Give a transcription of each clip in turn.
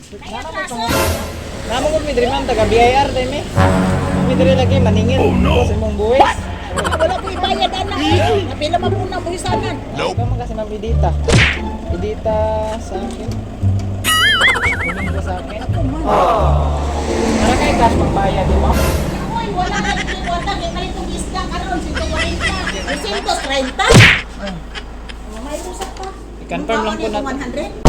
Namo ko midri ma'am taga BIR day mi. Midri lagi maningil sa imong buwis. Wala ko ibayad anak. Napila man po na buhisanan. Ikaw man kasi ma'am Idita. Idita sa akin. Tingin ko sa akin. Para kay cash magbayad di mo. Uy, wala ka yung iwata. Kaya na itong isda karon. Sito wala ka. 230? May usap pa. I-confirm lang po natin. 100?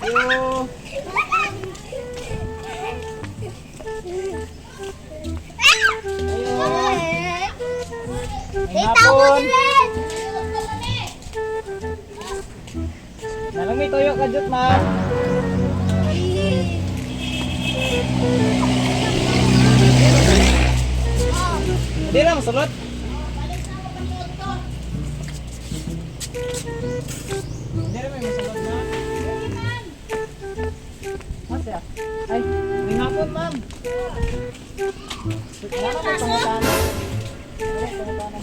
Yo. Hapon. Nalang may toyo ka jut ma'am. Hindi lang, sulot. Hindi rin may masulot na. Masya? Ay, may hapon ma'am. Wala may pangutana. Wala pangutana.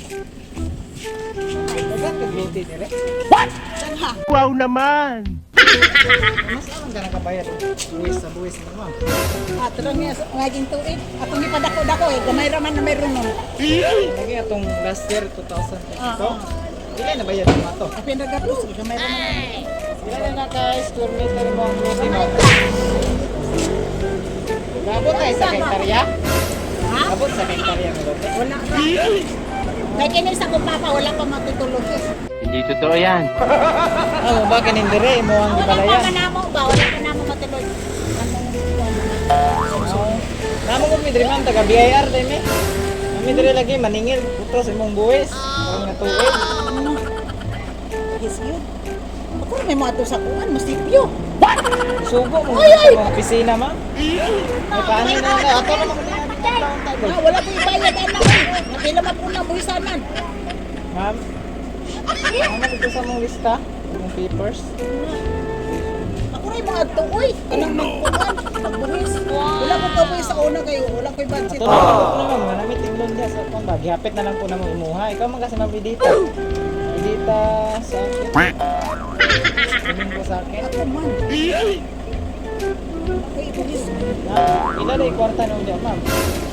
Dagan ka beauty dire? Wow naman! Mas alam ka nakabayad. Buwis sa buwis na ma'am. Terang niya, ngaging tuig. Ako ni padako-dako eh. Gamay raman na mayroon nun. Lagi atong last year, 2022. Ilan na bayad mo ito? Kapin na gatos. Gamay raman. Ilan na ka square meter mo ang beauty mo? Gabot tayo sa hektarya? Ha? Gabot sa hektarya mo lote? Wala pa. Kaya kinay sa papa, wala pa matutulog eh. Hindi totoo yan. Ah, ba kanindire mo ang Wala pa gibalayan? ka namo ba? Wala pa namo matulog. Namo ko midri ma'am taga BIR day mi. Midri lagi maningil putros imong buwis. Ang natuig. Yes, yun. Ako may mga to sa kuwan, masipyo. Sugo mo sa mga opisina ma'am. May paano na nga ato na mga Wala ko ibayad anak eh. Napila man po na buhisanan. Ma'am. Ano dito sa mong lista? Yung papers? Ako rin mga tuoy. Kanang magpunan, magbuhis. Wala ko kabuhis sa una kayo. Wala ko yung budget. Ito na po naman, manamit inglon niya sa kong bag. Hapit na lang po na mo imuha. Ikaw man kasi ma'am Idita. Idita sa akin. Tingin ko sa akin. Ako man. Ako ibuhis. Ilan na yung kwarta nung dyan, ma'am?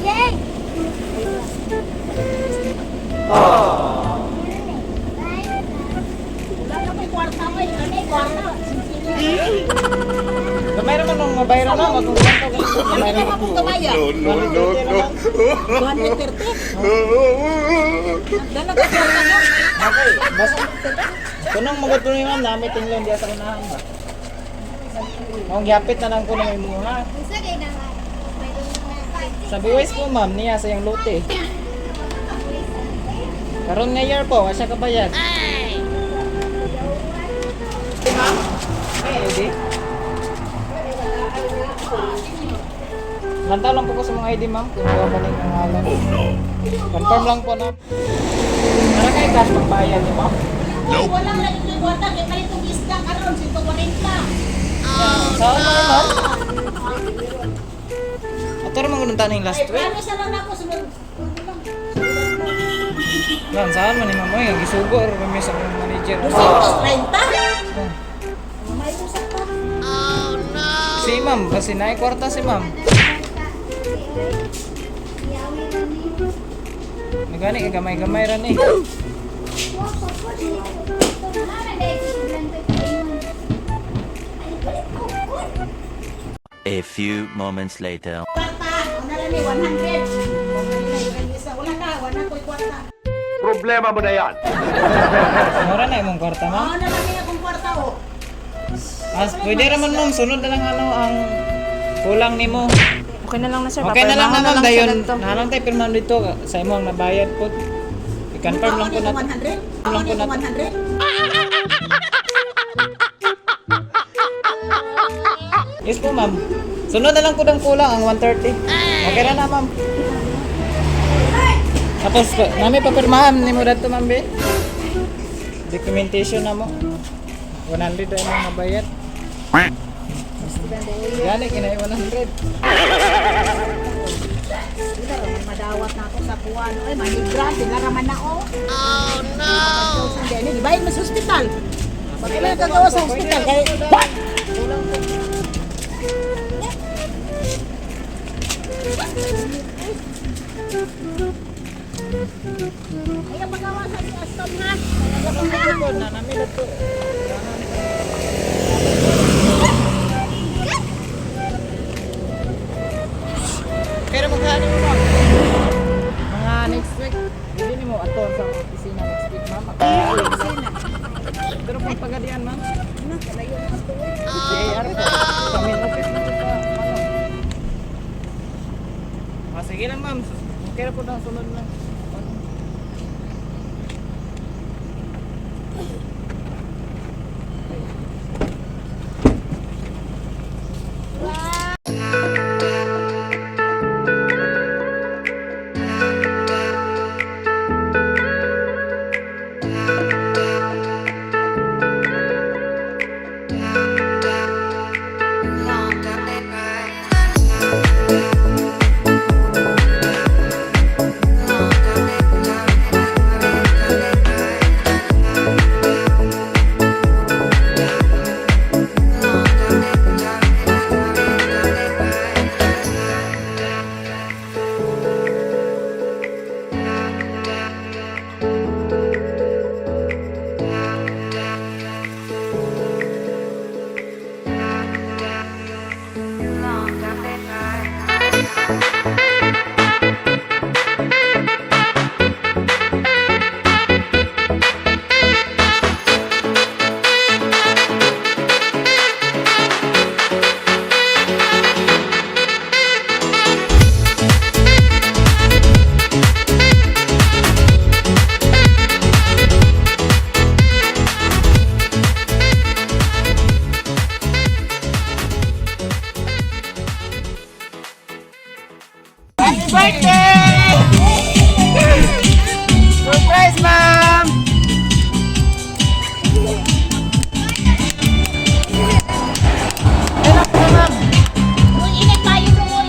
Yay! Wala na may kwarta mo eh. Ano yung kwarta? Gamay naman nung mabayro na. Wag kong kwarta. Ano Gamay na naman. akong kamaya? 230? Dala ka kwarta mo? Okay, basta. Kunong magot ko ma'am, namit inglon diya sa unahan ba? Kung gihapit na lang ko na may imuha. Sa buwis po ma'am, niya sa yung lote. Karon nga year po, wala kabayad. Ay! Ma'am? Ay, ID? Lantaw lang po ko sa mga ID ma'am, kung gawa ba ng ngalan. Confirm lang po na. Para kay cash magbayad di ma'am? Nope. Wala na yung kwarta. Kaya kayo itong isda karon. Sito warin ka. Saan mo ma'am? Ato rin mga gununtan yung last Ay, week. promise na lang ako. Sunod. Yan, saan man ni ma'am? Ay, ang isugo or kami sa mga manager. 230? May usap pa. Si ma'am, kasi kwarta si ma'am. Nagani ka gamay-gamay ran eh. A few moments later. Kwarta. Ano lang eh, 100. Wala na. Wala ko'y kwarta. Problema mo na yan. Mura na imong kwarta ma'am. Ano lang eh akong kwarta oh. As, pwede naman ma'am, sunod na lang ano ang kulang nimo. Okay na lang na sir. Okay na lang naman dayon. to. Nalang tayo pirmahan dito sa imong nabayad po. I-confirm lang po natin. 100? Ako Lang po nito natin. 100? Yes po ma'am. Sunod na lang po ng kulang ang 130. Okay na ma'am. Tapos nami papirmahan ni mo dito ma'am be. Documentation na mo. 100 ay mong nabayad. Gani kinay 100. Sila may madawat na ako sa kuwan. Ay, manigram. Sila raman na oh. Oh no! Di ba yun mas hospital? Kailan kagawa sa hospital? Kaya, kaya magawa sa Aston ha? Pero magkano mo ma'am? Mga next week. Hindi mo aton sa opisina next week ma'am. Pero kung pagadian ma'am. Okay, ano po? Sa main office na po pa. Sige lang ma'am. Okay na po na sunod na. Birthday! Surprise, ma'am! Hello po, ma'am! Uy, init tayo doon.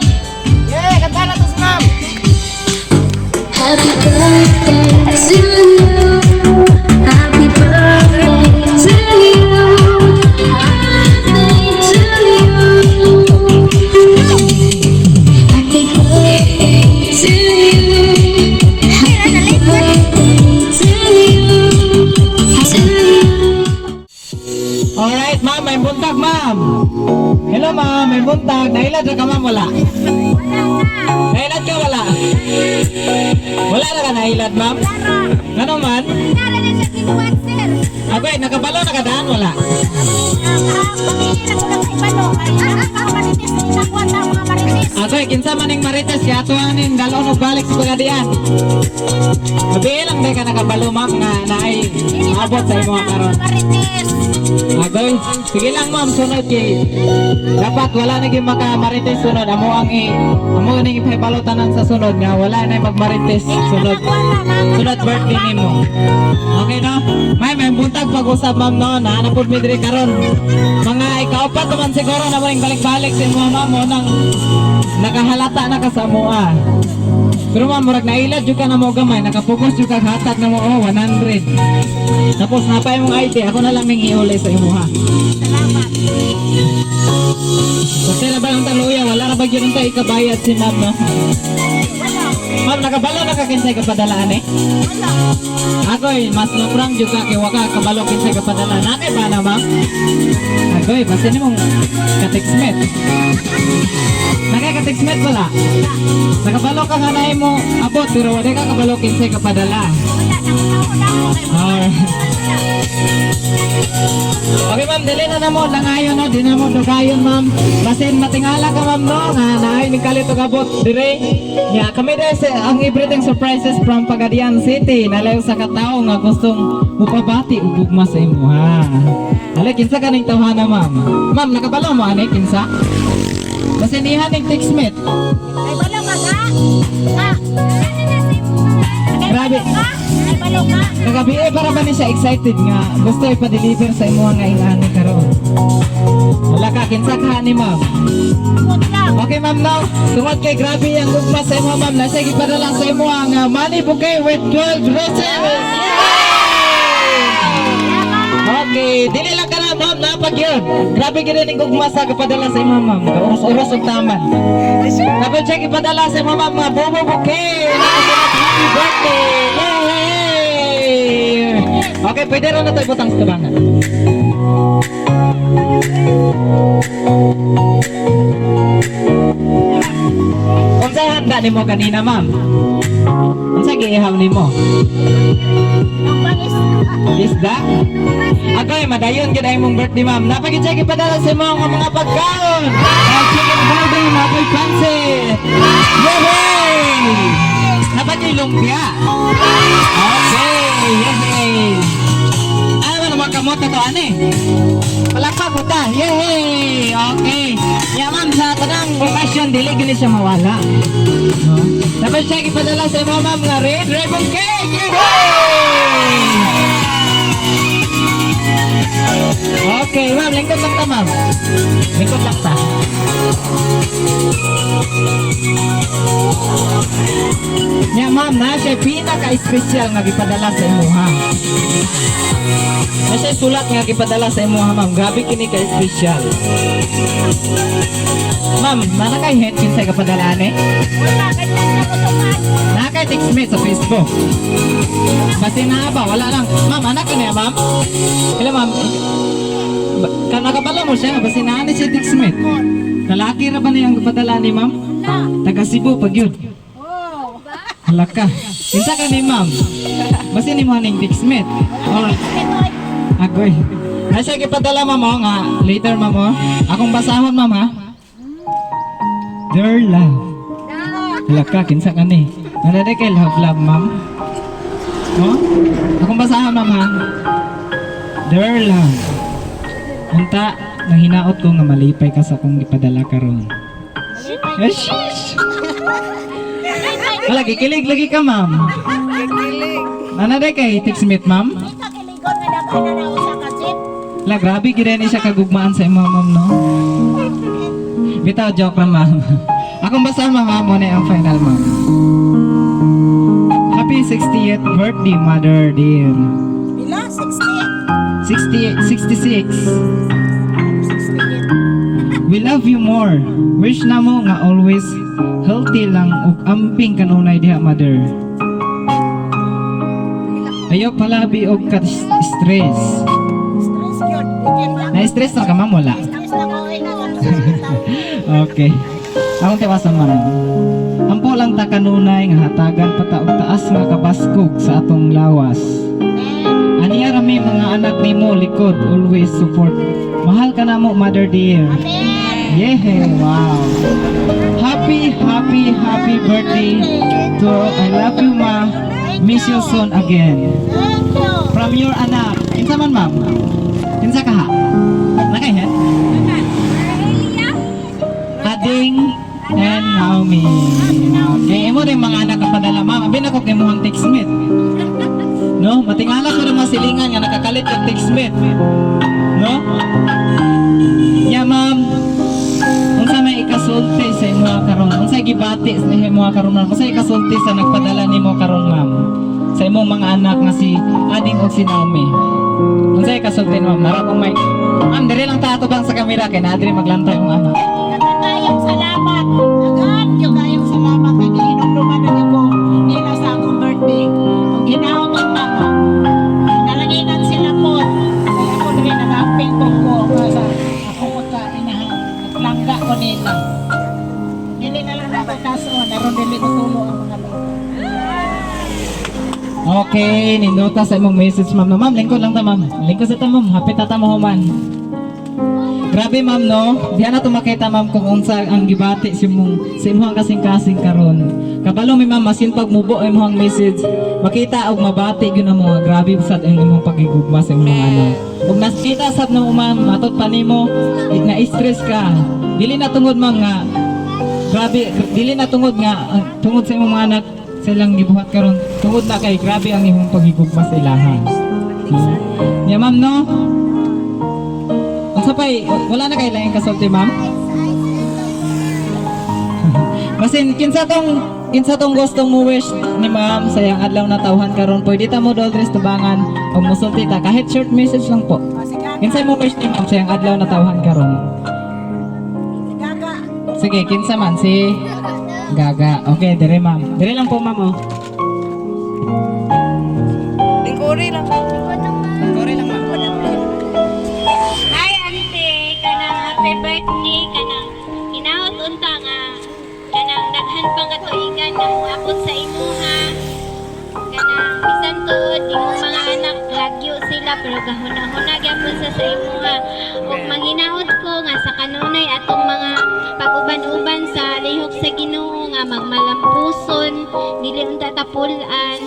Yeah, kanta na to si ma'am! Happy birthday to you. Happy birthday to you. Happy to you. Happy birthday to you. Happy birthday to you. To you. Alright, ma'am, may buntag, ma'am! Hello, ma'am, may buntag. Nailad ka, ma'am, wala? Nailad ka, wala? Wala na ka nailad, ma'am? Ano man? Okay, nakabalo na ka daan, wala? Okay, kinsa maning marites kaya tuwanin dalon og balik sa pagadian. Mabiil lang day ka nakabalo, ma'am, nga naay abot sa imo karon. Okay, sige lang, ma'am, sunod kay dapat wala na gyud maka marites sunod amo ning ipahibalotanan sa sunod nga wala na magmarites sunod. Sunod birthday nimo. Okay no? May buntag pag-usap, ma'am, no, na napud mi diri karon. Mga ikaupat naman siguro na maring balik-balik sa imo, ma'am, mo nang nakahalata na ka sa mua. Pero ma'am, murag nailad jud ka na mo gamay, nakapokus jud ka hatag na mo 100. Tapos napay mong ID, ako na lang ning iuli sa imo ha. Kasi na ba ang taluya, wala na ba yun tayo ikabayad si ma'am, no? Ma'am, nakabalo na ka kinsay kapadalaan eh? Agoy, mas naprang jud ka kay waka kabalo kinsay kapadalaan. Nate ba na, ma'am? Agoy, basta ni mong ka-textmet. Nakaka-textmet wala? Nakabalo ka nga na mo abot, pero wala ka kabalo kinsay kapadala. Okay, ma'am, dili na na mo langayon, no? Di na mo dugayon, ma'am. Basin matingala ka, ma'am, no? Nga naay ning kalito kabot dire. Ya, kami dahil sa ang everything surprises from Pagadian City. Nalayo sa katao nga gustong mupabati ug gugma sa imo, ha. Dali kinsa kaning tawhana, ma'am? Ma'am, nakabalo mo ani kinsa? Basin iha ning textmate. Ay, balo ka ga? Ha? Grabe. Ay, balo ka? Kagabi para ba ni siya excited nga gusto ipa-deliver sa imo nga ilani karon. Wala ka kinsa ka ni, ma'am? Good lang. Okay, ma'am, now, tungod kay grabe ang gugma sa imo, ma'am, nasa gipadala sa imo ang money bouquet with 12 roses. Okay, dili lang ka na ma'am, napag yun. Grabe ka rin yung gugma sa kapadala sa imam ma'am. Uros-uros ang taman. Double check ipadala sa imam ma'am, mga bobo bouquet. Happy birthday! Yay! Okay, pwede rin na tayo butang sa tabangan. Unsa handa nimo kanina ma'am? Unsa giihaw nimo? Ang bangis. Isda? Agoy, madayon gid ay mong birthday ma'am. Napag-check ipadala sa mga pagkaon. Chicken burger, napoy pansit. Yay! Napag lumpia. Okay, yay! Ano naman kamot to ane? Palakpak mo ta. Yay! Okay. Ya ma'am, sa tanang okasyon dili gini siya mawala. No? Napag-check ipadala sa mga ma'am nga red ribbon cake. Yay! Okay, ma'am, lingkod lang ta, ma'am. Lingkod lang ta. Nya, ma'am, na siya pinaka-espesyal nga gipadala sa imuha. Na siya sulat nga gipadala sa imuha, ma'am. Grabe kini ka-espesyal. Ma'am, mana kay head kinsa kapadala ni? Wala, ganyan na ko to, man. Na kay textmate sa Facebook. Basi na ba? Wala lang. Ma'am, anak ko niya, ma'am. Kailan, ma'am? Nakabala mo siya, basi na siya textmate. Kalaki ra ba niya ang kapadala ni ma'am? Taga Cebu pag yun. Oh. Hala ka. Kinsa ka ni ma'am? Basi ni mo ning textmate. Oh, agoy. Nasa gipadala ma'am oh, nga later ma'am oh. Akong basahon ma'am ha. Dear love. Hala ka, kinsa ka ni? Nanade kay love ma'am. Oh? Akong basahon ma'am ha. Dear love. Unta, nahinaot ko nga malipay ka sa akong gipadala karon. Yes. Wala, kikilig lagi ka, ma'am. Ano na kay textmate, ma'am? Ika kiligon nga dagan na ako sa kasit. Wala, grabe gina ni siya kagugmaan sa imo, ma'am, no? Bitaw, joke lang, ma'am. Akong basta, ma'am, mo na ang final, ma'am. Happy 60th birthday, mother, dear. Bila? 68? 66. 68. We love you more. Wish na mo nga always healthy lang ug amping kanunay diha, mother. Ayaw palabi og ka stress. Stress yun. Weekend lang. Na-stress na ka, ma'am, wala. Stress na ko ay naman sa hospital. Okay. Akong tiwasan man. Ampo lang ta kanunay nga hatagan pata og taas nga kabaskog sa atong lawas. Aniya rami mga anak nimo likod, always support. Mahal ka na mo, mother dear. Amen. Yeah, wow. Happy birthday to I love you, ma. Miss you soon again. Thank you. From your anak. Kinsa man, ma'am? Kinsa ka ha? Nakay head? Ading and Naomi. Okay, imo din mga anak ang padala, ma'am. Abin ako kay mo ang textmate. No, matingala ko rin mga silingan nga nakakalit yung textmate. No? Yeah, ma'am. Unsa may ikasulti sa imo karon? Unsa gibati sa imo karon, ma'am? Unsa ikasulti sa nagpadala nimo karon, ma'am? Sa imong mga anak nga si Ading ug si Naomi. Unsa ikasulti, ma'am? Nara kong may ma'am, diri lang tato bang sa kamera kay na diri maglantay yung anak. Nagkakayong salamat. Dagan yung kayong salamat kay gihinumduman na ko nila sa akong birthday. Kung ginaot ang mama, nalanginan sila po. Kaya ako rin nag-amping ko sa ako pagka-langga ko nila. Hindi na lang napagkaso, naroon dili ko tulo ang mga lolo. Okay, nindota sa imong message, ma'am. No, ma'am, lingkod lang ta, ma'am. Lingkod sa ta, ma'am. Hapit ta mo human. Grabe, ma'am, no? Diyan na to makita, ma'am, kung unsa ang gibati sa imong kasing-kasing karon. Kabalo mi, ma'am, masin pag mubo ang imong message, makita og mabati gyud na mo. Grabe sad ang imong pagigugma sa imong mga anak. Ug nakita sad na mo, ma'am, matot pa nimo, na stress ka. Dili na tungod, ma'am, nga grabe, dili na tungod nga tungod sa imong mga anak silang gibuhat karon. Tungod na kay grabe ang imong paghigugma sa ilahan. Ya, ma'am, no? Unsa pay wala na kay laing kasulti, ma'am? Basin kinsa tong gustong mo wish ni ma'am sa iyang adlaw na tawhan karon, pwede ta mo dol tabangan o musulti ta kahit short message lang po. Kinsay mo wish ni ma'am sa yung adlaw na tawhan karon? Gaga. Sige, kinsa man si Gaga. Okay, dire ma'am. Dire lang po ma'am oh. Tingkuri lang. Tingkuri lang ma'am. Hi, ante. Kanang happy birthday. Kanang hinaot unta nga. Kanang daghan pang katuigan na muapot sa imuha. Kanang bisan tuod imong mga anak lagyo sila pero gahuna-huna gyapon sa imuha. Ug manghinaot ko nga sa kanunay atong mga pag-uban-uban sa lihok sa Ginoo nga magmalampuson, dili unta tapulan.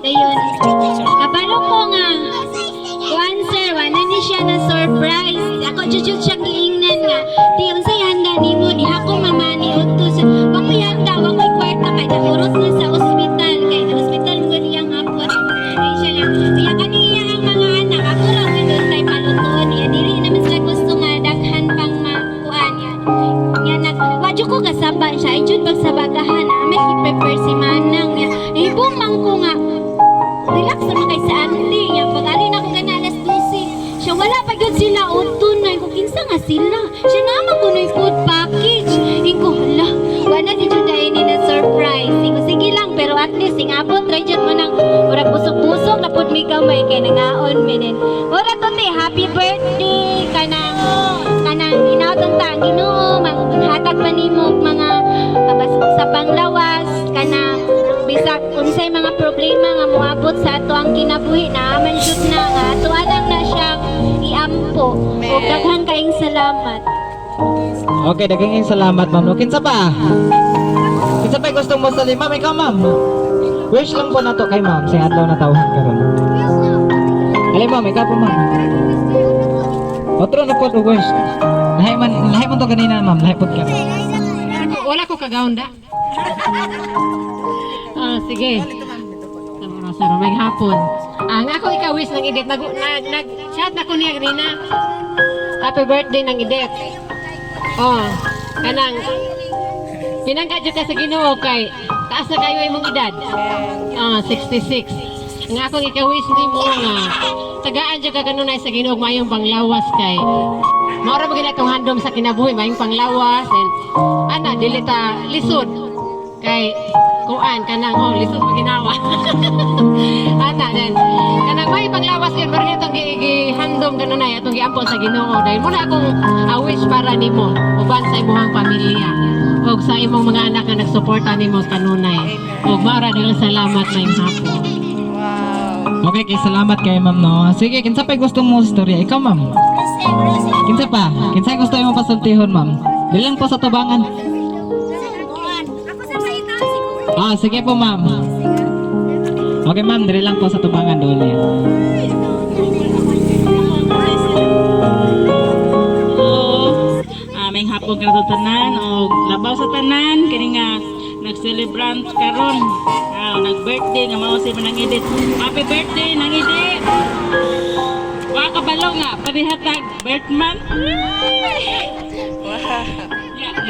Dayon, kabalo ko nga kuan sir, wala ni siya na surprise. Ako jud siya giingnan nga. Di unsay handa nimo di ako mamani udto sa. Wa ko handa, wa ko kwarta kay naurot na sa ospital kay na ospital mo diyang hapon. Ay siya lang. Kaya kaniya ang mga anak ako ra gidon kay paluton. Ya dili naman sila gusto nga daghan pang makuan ya. Nya nag wadyo ko kasaba siya. Ay jud pagsabagahan ame i-prepare si manang ya. Ibong man ko nga relax naman kay sa auntie niya. Pag-alin ako gana alas 12. Siya wala pa yun sila utun na. Kung kinsa nga sila. Siya naman ko na yung food package. Iko, hala. Wala di dyan dahil ni na surprise. Iko, sige lang. Pero at least, ingabot. Try dyan mo ng ura busok-busok. Napod may kamay kay nangaon. Minin. Ura to te. Happy birthday. Kanang inautang ta. Ginoo. Hatag pa ni mo mga kabasok sa panglawas. Kanang bisag unsay mga problema nga moabot sa ato ang kinabuhi na aman jud na nga ato lang na siyang iampo ug daghan kaayong salamat. Okay, daghang salamat ma'am. No, kinsa pa? Kinsa pa gusto mo sa ma'am? Ikaw ma'am. Wish lang po na to kay ma'am sa adlaw na tawhan karon. Ali ma'am, ikaw po ma'am. Otro na po to wish. Lahi man to kanina ma'am, lahi po ka. Wala ko kagaunda. Sige. Sarap may hapon. Nga ako ikawis ng edit. Nag-chat na ko niya kanina. Happy birthday ng edit. Kanang pinanggadyo ka sa Ginoo kay taas na kayo imong edad. 66. Nga akong ikawis ni mo nga tagaan dyan ka kanunay sa Ginoo mayong panglawas kay maura mo ginatong handom sa kinabuhi mayong panglawas and dili ta lisod kay kuan kanang lisod mo ginawa then kanang may panglawas yun pero itong gihandom kanunay atong giampon sa Ginoo dahil muna akong wish para nimo uban sa imong pamilya ug sa imong mga anak nga nagsuporta nimo kanunay ug maura daghang salamat mayong hapon. Okay, kay salamat kay ma'am no. Sige, kinsa pa gusto mo istorya? Ikaw ma'am. Kinsa pa? Kinsa gusto mo pasultihon ma'am? Dilang po sa tabangan. Sige po ma'am. Okay ma'am, dire lang po sa tubangan doon yan. May hapon ka sa tanan o labaw sa tanan kini nga nag-celebrate karon. Nag-birthday nga mao si Manang Edith. Happy birthday nang Edith. Wa kabalo nga panihatag birthman.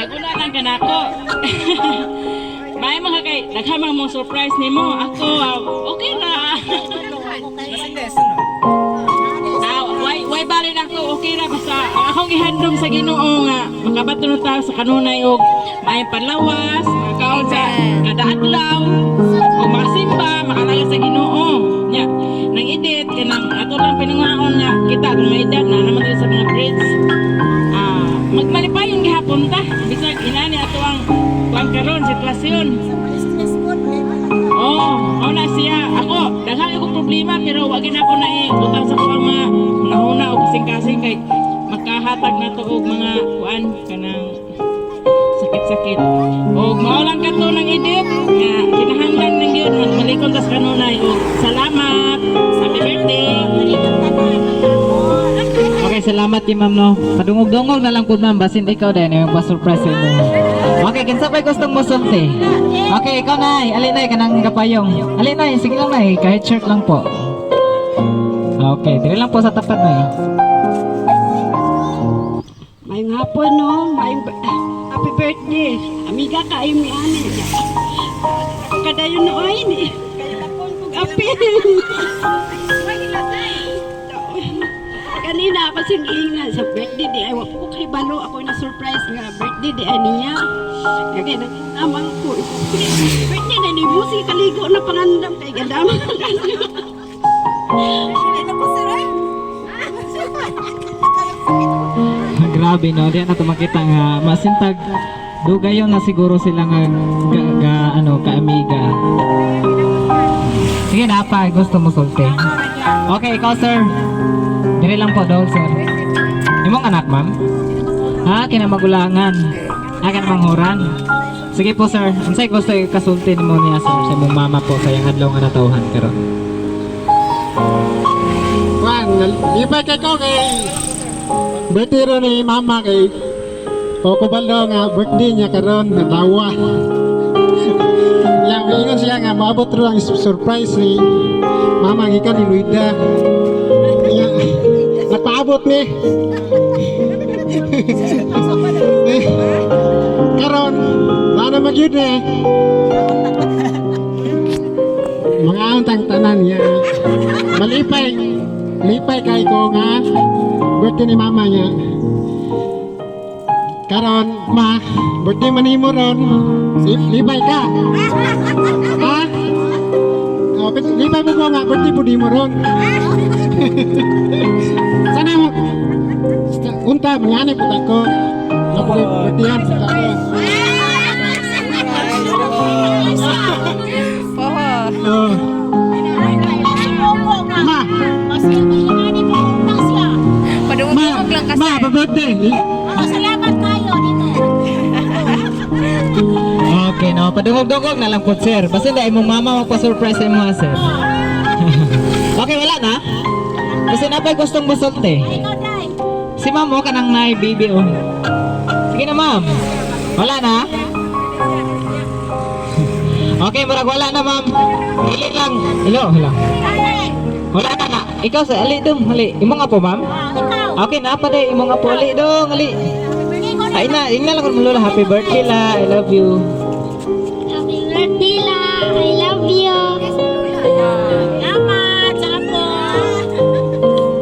Naguna lang kanako. May mga kay naghamang mong surprise nimo. Ako okay na. Way bali na ko okay ra basta akong gihandom sa Ginoo nga makabato na ta sa kanunay og may panlawas, makaon sa kada adlaw o makasimba, makalaga sa Ginoo. Nya, nang edit kanang ato lang pinangaon nga kita kung may edad na naman dito sa mga breeds. Magmalipayon gihapon ta bisag inani ato ang karon sitwasyon. Na siya. Ako, daghan akong problema pero wag na ako utang sa kuang mga nahuna o kasing-kasing kay makahatag na to og mga kuan kanang sakit-sakit. O mao lang kato ng edit nga kinahanglan nang gyud magmalikon ta sa kanunay og salamat. Happy birthday. Okay, salamat ti ma'am no. Padungog-dungog na lang po ma'am basin ikaw din yung pa-surprise sa inyo. Okay, kinsa pa gustong mo sulti? Okay, ikaw na. Alin na kanang kapayong. Alin na, sige lang na kahit shirt lang po. Okay, dire lang po sa tapat na Mayong hapon no. Happy birthday. Amiga ka ayong ni ani. Kadayon no ay ni. Apil. pasing-ingan sa birthday di ay wako kay balo ako na surprise nga birthday di ay niya. Kaya nagkamang ko. Birthday na ni Musi kaligo na pangandam kay gadama. Grabe no, di na to makita nga masintag dugayon na siguro sila nga ka-amiga. Sige na pa, gusto mo sulti. Okay, ikaw sir. Dili lang po daw sir. Imong anak ma'am? Kinamagulangan. Kinamanghuran. Sige po sir, unsay gusto kasulti nimo niya sir sa imong mama po sa iyang adlaw nga natawhan karon. Juan, lipat kay ko kay birthday ro ni mama kay Kokobalo nga birthday niya karon na dawa. Yang ingon siya nga maabot ro ang surprise ni mama gikan ni Luida. Napaabot ni. Karon, mana magyud ni. Mga untang tanan niya. Lipay kay ko nga birthday ni mama niya. Karon, ma, birthday man himo ron. Lipay ka. Ha? Oh, lipay mo ko nga birthday po di mo ron. Sana mo. Unta, mangani po tako. Napuli birthdayan sa tako. Oh. Ma, Ma, pa-birthday. Salamat kayo dito. Okay no, padungog-dungog na lang po sir. Basta hindi imong mama magpa-surprise sa imo sir. Okay, wala na? Kasi napay gustong musulti. Ikaw, Day. Si ma'am mo kanang nay baby oh. Sige na ma'am. Wala na? Okay, murag wala na ma'am. Dili lang. Hello. Wala na na. Ikaw sa ali dong, ali. Imo nga po ma'am? Ikaw. Okay na pa day. Imo nga po ali dong, ali. Ay na, ingna lang ko lula. Happy birthday la. I love you. Happy birthday la. I love you. Salamat sa apo.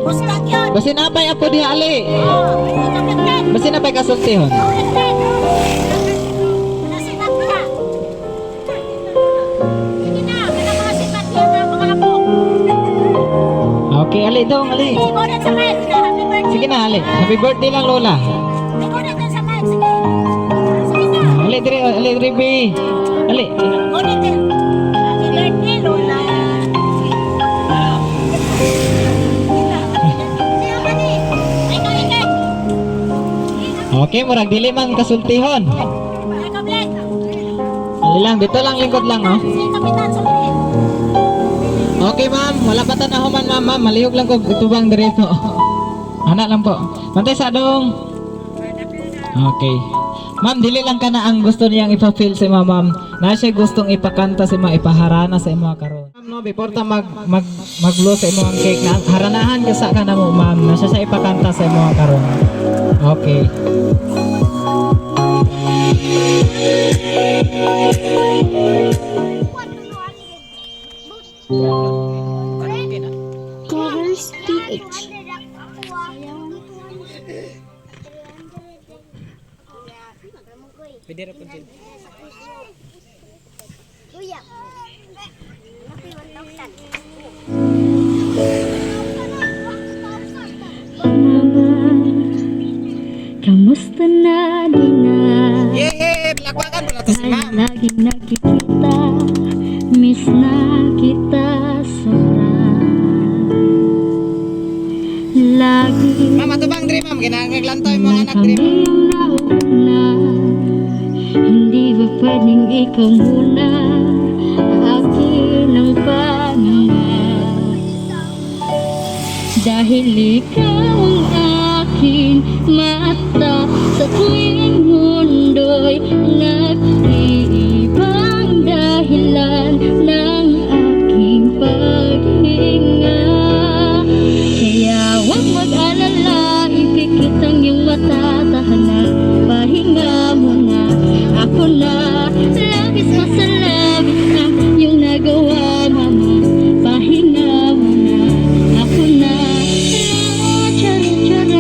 Pustak yun. Basi napay apo diha ali. Ikaw nagtan. Basi napay kasultihon. Nagtan. Nasipat ka. Sige na, pinamasipat yan ang mga apo. Okay, ali dong, ali. Ikaw na sa mic. Happy birthday. Sige na, ali. Happy birthday lang lola. Ikaw na sa mic. Sige. Sige na. Ali dire bi. Ali. Ikaw na din. Happy birthday, Lola. Okay, murag dili man kasultihon. Ikaw, Blake. Ali lang, dito lang lingkod lang oh. Si Kapitan Sulit. Okay ma'am, wala pa tanahuman ma'am, malihog lang ko itubang direto. Anak lang po. Mantay sa dong. Okay. Ma'am, dili lang ka na ang gusto niyang ipa-feel sa ima ma'am. Na siya gustong ipakanta sa ima, ipaharana sa ima karon. Ma'am no, before ta mag-blow sa imo ang cake na haranahan ka sa kana mo ma'am. Na siya ipakanta sa imo karon. Okay. Covers PH. Pwede ra po din. Kuya. Kamusta na di na? Yeah, lakwakan mo na to si ma'am. Lagi nakikita, miss na kita sobrang. Lagi Ma'am, atubang diri ma'am, ginaglantoy mo ang anak kami diri. yung nauna. Hindi ba pwedeng ikaw muna? Akin ang pangarap. Dahil ikaw ang aking mata sa tuwing mundo'y nag-iibang dahilan ng aking paghinga. Kaya huwag mag-alala, ipikit ang iyong mata, tahanan, pahinga mo na. Ako na, labis masalabis ang iyong nagawa, mama. Pahinga mo na, ako na. Chara, chara,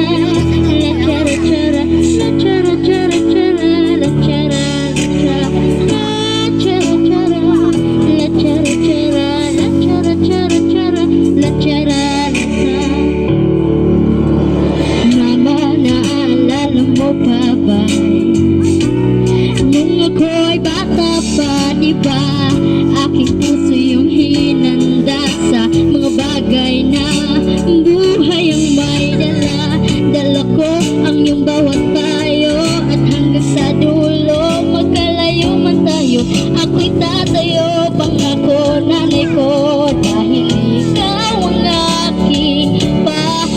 ang iyong bawat payo. At hanggang sa dulo, magkalayo man tayo, ako'y tatayo, pangako nanay ko. Dahil ikaw ang aking paa,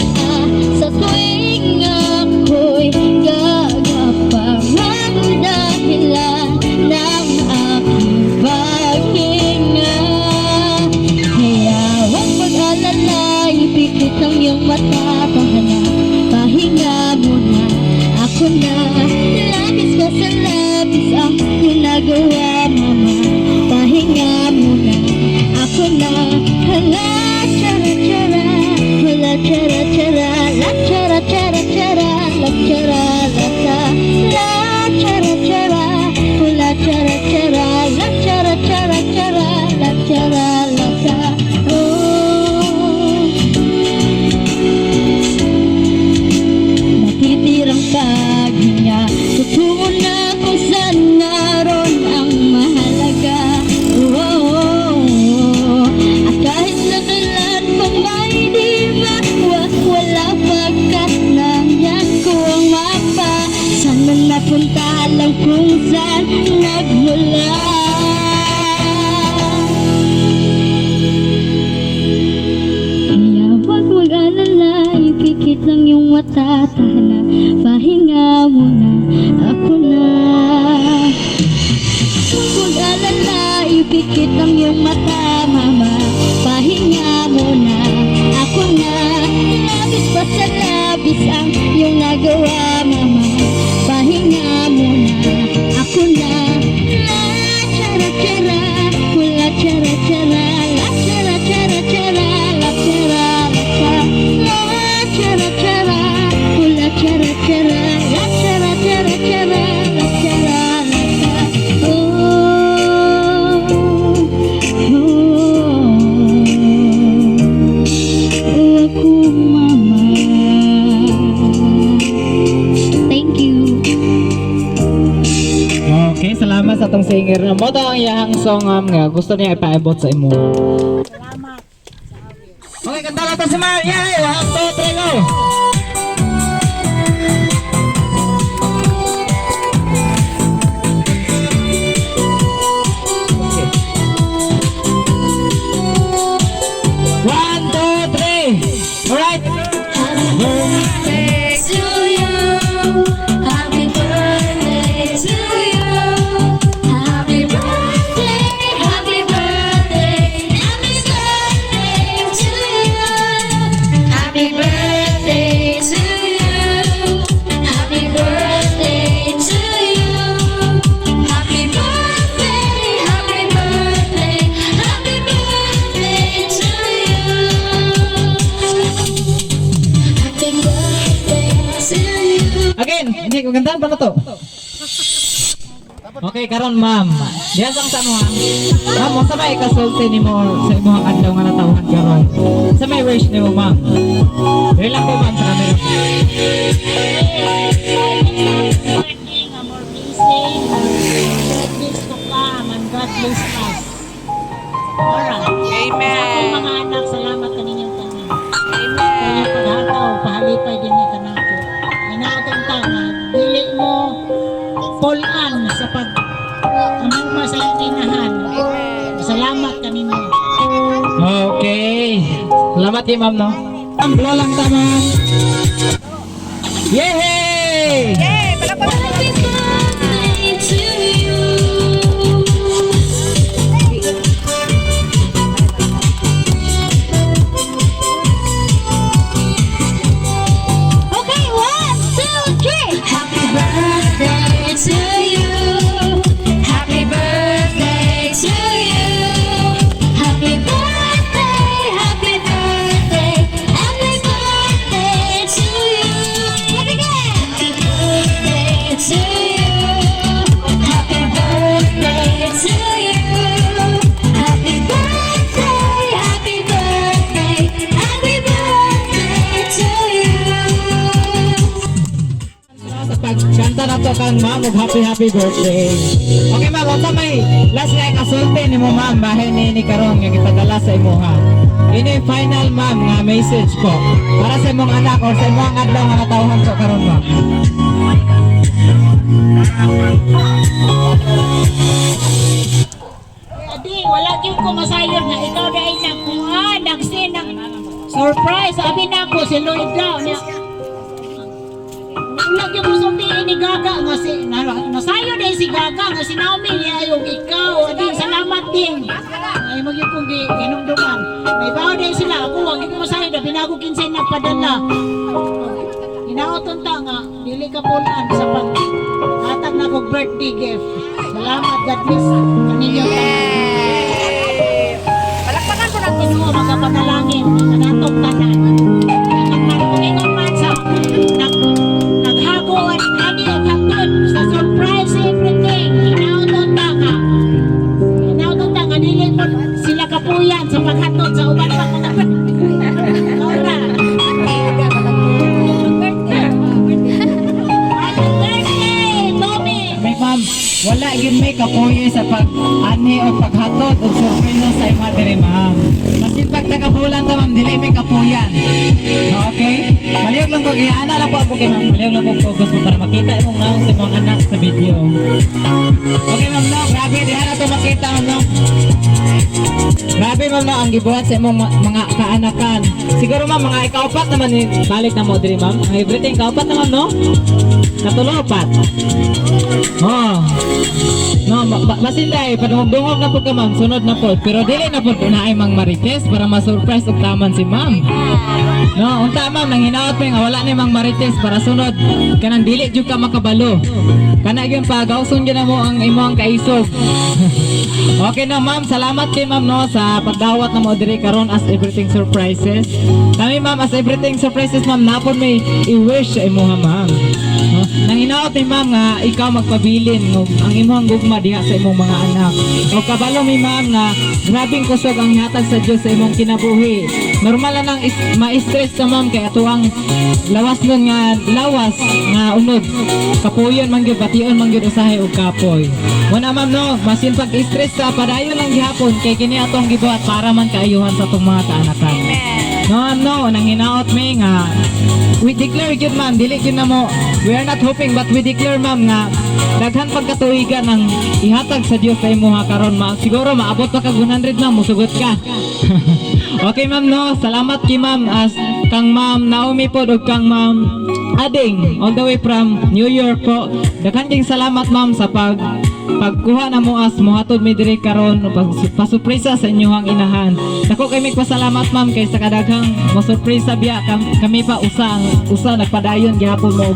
sa tuwing ako'y gagapang ang dahilan ng aking paghinga. Kaya huwag mag-alala, ipikit ang iyong mata, pahinga muna. Ako na, labis ka sa labis ang ginagawa, mama. Pahinga muna. Ako na, hala, chara, chara, hala, chara, chara, la, chara, chara, chara, la, chara, la, la, la, chara, chara, hala, chara, chara, la, chara, chara, chara, la, chara, la, la. Natitirang paghinga, tutungo na kung saan naroon ang mahalaga. At kahit na kailan pa may di wala pagkat nandyan ko ang mapa. Saan man napunta, alam kung saan nagmula. Kaya huwag mag-alala, ipikit lang yung mata, tahan, pahinga muna. Ako na. Huwag mag-alala, ipikit lang yung mata, mama. Pahinga muna. Ako na. Labis pa sa labis ang iyong nagawa, mama. Pahinga muna. Ako na. La chara chara, la chara chara, la chara chara chara, la chara la chara chara, la chara chara, la chara chara chara, la chara la. Ako mama. Thank you. Okay, salamat sa tong singer. Mo to ang iyahang song nga gusto niya ipaabot sa imo. Okay, kanta lang to si Mar. Yay! 1, 2, 3, go! Okay. 1, 2, 3. Alright. Birthday to you. Happy birthday to you. Happy birthday, happy birthday, happy birthday to you. Happy birthday to you. Happy birthday to you. Happy birthday, happy birthday, happy birthday to you. Happy birthday to you. Again, hindi ko gantahan pa na to. Okay, karon ma'am. Diyan sang sa mo ha. Ma'am, mo sa may kasulti nimo sa imong adlaw nga natawhan karon. Sa may wish nimo ma'am. Dili lang po ma'am sa camera. Birthday nga more blessing. God bless to come and God bless us. Alright. Amen. Sa akong mga anak, salamat kaninyong tanan. Amen. Kaya paghataw, pahalipay din ni kanako. Inaatong ta nga dili mo pulan sa pag amuma sa tinahan. Salamat kanimo. Okay. Salamat kay ma'am no. Ang blow lang ta ma'am. Yay! Happy birthday to you. Okay, 1, 2, 3. Happy birthday to you. Happy birthday to you. Happy birthday, happy birthday, happy birthday to you. Happy birthday. pasalamatan nato kang ma'am ug happy birthday. Okay ma'am, unsa may last nga kasulti nimo ma'am bahin ni karon nga gipadala sa imuha. Ini final ma'am nga message po para sa imong anak or sa imong adlaw nga natawhan ko karon ma'am. Adi, wala gyud ko masayod nga ikaw dai nagkuha, nagsin ng surprise. Abi na ko si Lloyd daw niya. Wala gyud mo sabihin ni Gaga nga si nasayo dai si Gaga nga si Naomi niya yung ikaw. Adi, salamat din. Ay mo gyud kong ginumduman. May bawo dai sila ako wag gyud ko masayod abi na ako kinsay nagpadala. Hinaoton ta nga dili ka punan sa pag hatag na kog birthday gift. Salamat, God bless kaninyo. Palakpakan ko ng Ginoo magapanalangin kanatong tanan. Nagmaringon man sa naghagoan ani ang hangtod sa surprise everything. Hinaoton ta nga dili mo sila kapuyan sa paghatod sa uban pa mga Laura. May ma'am, wala yun may kapuyo sa pag-ani o paghatod o surpresa sa ima diri ma'am. Masin pag tagabulan ta ma'am, dili may kapuyan. Okay? Maliyog lang ko, giana lang po ako kay ma'am. Maliyog lang ko focus mo para makita imong naong sa mga anak sa video. Okay ma'am no, grabe, di na to makita ma'am no. Grabe ma'am no, ang gibuhat sa imong mga kaanakan. Siguro ma'am, mga ikaupat naman balik na mo diri ma'am. Ang everything kaupat naman no? Natulopat. Oh. No, masinday, padungog na po ka ma'am, sunod na po. Pero dili na po na ay mang marites para ma-surprise og taman si ma'am. No, unta ma'am, nang hinaot pa nga wala ni mang marites para sunod. Kanang dili jud ka makabalo. Kana gyud pa gawson gyud na mo ang imong kaisog. Okay na ma'am, salamat kay ma'am no sa pagdawat na mo diri karon as everything surprises. Kami ma'am as everything surprises ma'am napon may i-wish sa imuha ma'am. No? Nang hinaot ni ma'am nga ikaw magpabilin no, ang imong gugma diha sa imong mga anak. O kabalo mi ma'am nga grabing kusog ang hatag sa Dios sa imong kinabuhi. Normal na nang ma-stress ka ma'am kay ato ang lawas nun nga lawas nga unod. Kapuyon man gyud bation man gyud usahay og kapoy. Muna ma'am no, masin pag-stress sa padayon lang gihapon kay kini atong gibuhat para man kaayuhan sa atong mga kaanakan. No, nang hinaot mi nga we declare gyud ma'am, dili gyud na mo. We are not hoping but we declare ma'am nga daghan pagkatuigan ang ihatag sa Dios sa imuha karon ma'am. Siguro maabot pa kag 100 ma'am, musugot ka. Okay ma'am no, salamat kay ma'am as kang ma'am Naomi po ug kang ma'am Ading all the way from New York po. Daghan kayong salamat ma'am sa pagkuha na mo as mohatod mi diri karon pasupresa sa inyong inahan. Dako kay mig pasalamat ma'am kay sa kadaghang mosurpresa biya kami pa usa nagpadayon gihapon mo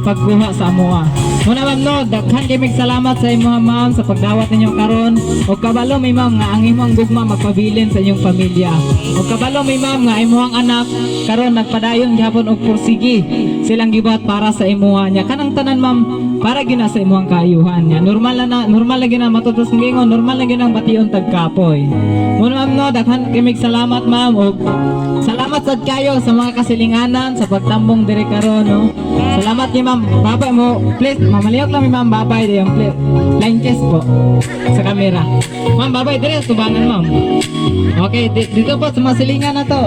pagkuha sa amoa. Muna ma'am no, daghan kay mig salamat sa imong ma'am sa pagdawat ninyo karon. O kabalo may ma'am nga ang imong gugma magpabilin sa inyong pamilya. O kabalo may ma'am nga imong anak karon nagpadayon gihapon og pursigi silang gibuhat para sa imuha niya. Kanang tanan ma'am para gina sa imuhang kaayuhan niya. Normal lagi na matutos ng gingon, normal lagi na bation tagkapoy. Muna ma'am no, daghan kay mig salamat ma'am og salamat sad kayo sa mga kasilinganan sa pagtambong diri karon no. Salamat ni ma'am. Babay mo, please mamaliyok lang mi ma'am, babay yung line kiss po sa camera. Ma'am, babay dire tubangan ma'am. Okay, dito po sa mga silingan na to.